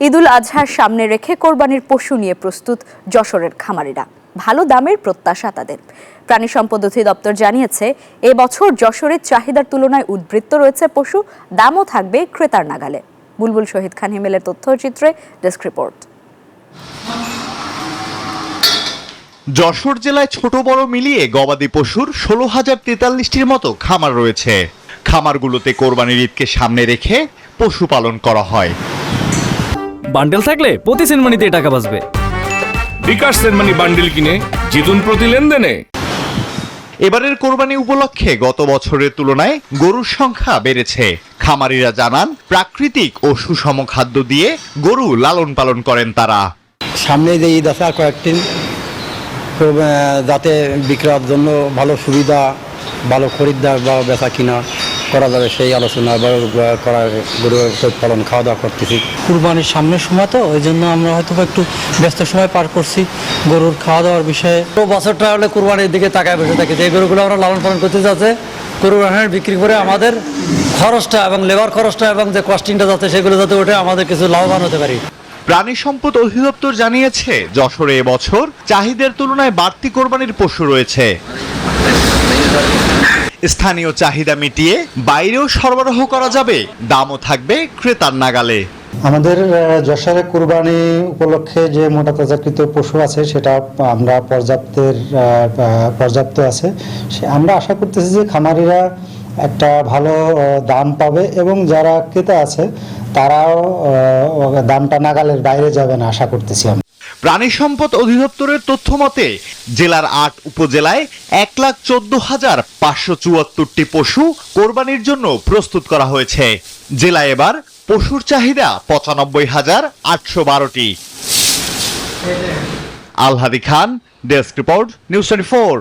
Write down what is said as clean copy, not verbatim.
ঈদুল আজহার সামনে রেখে কোরবানির পশু নিয়ে প্রস্তুত যশোরের খামারিরা। ভালো দামের প্রত্যাশা তাদের। প্রাণী সম্পদ অধিদপ্তর জানিয়েছে, এবছর যশোরের চাহিদার তুলনায় উদ্বৃত্ত রয়েছে পশু, দামও থাকবে ক্রেতার নাগালে। বুলবুল শহীদ খান হিমেলের তথ্যচিত্রে ডেস্ক রিপোর্ট। যশোর জেলায় ছোট বড় মিলিয়ে গবাদি পশুর 16,043টির মতো খামার রয়েছে। খামারগুলোতে কোরবানির ঈদকে সামনে রেখে পশুপালন করা হয়। বান্ডেল থাকলে প্রতি সেনমানিতে টাকা বাঁচবে। বিকাশ সেনমানি বান্ডেল কিনে জিতুন প্রতি লেনদেনে। এবারের কোরবানি উপলক্ষে গত বছরের তুলনায় গরুর সংখ্যা বেড়েছে। খামারিরা জানান, প্রাকৃতিক ও সুষম খাদ্য দিয়ে গরু লালন পালন করেন তারা। সামনে যে ঈদ আছে আর কয়েকদিন, যাতে বিক্রয়ের জন্য ভালো সুবিধা, ভালো খরিদ্দার বা বেচা কিনা করা যাবে সেই আলোচনা করার গরু পালন খাওয়া দাওয়া করতেছি। কুরবানির সামনের সময় তো ওই জন্য আমরা হয়তো একটু ব্যস্ত সময় পার করছি গরুর খাওয়া দাওয়ার বিষয়ে। বছরটা হলে কুরবানির দিকে তাকায় বসে থাকি, যে গরুগুলো আমরা লালন পালন করতে যাচ্ছে, কুরবানির বিক্রি করে আমাদের খরচটা এবং লেবার খরচটা এবং যে কস্টিংটা যাচ্ছে সেগুলো যাতে ওঠে, আমাদের কিছু লাভবান হতে পারি। প্রাণী সম্পদ অধিদপ্তর জানিয়েছে, যশোরে এবছর চাহিদার তুলনায় বাড়তি কোরবানির পশু রয়েছে। স্থানীয় চাহিদা মিটিয়ে বাইরেও সরবরাহ করা যাবে, দামও থাকবে ক্রেতার নাগালে। আমাদের যশোরে কুরবানি উপলক্ষে যে মোটা তাজাকৃত পশু আছে সেটা আমরা পর্যাপ্ত আছে। আমরা আশা করতেছি যে খামারিরা একটা ভালো দাম পাবে এবং যারা ক্রেতা আছে তারাও দামটা নাগালের বাইরে যাবে না আশা করতেছি আমরা। প্রাণী সম্পদ অধিদপ্তরের তথ্য মতে, জেলার 8 উপজেলায় 1,14,574টি পশু কোরবানির জন্য প্রস্তুত করা হয়েছে। জেলায় এবার পশুর চাহিদা 95,812টি। আলহাদি খান, ডেস্ক রিপোর্ট, নিউজ 24।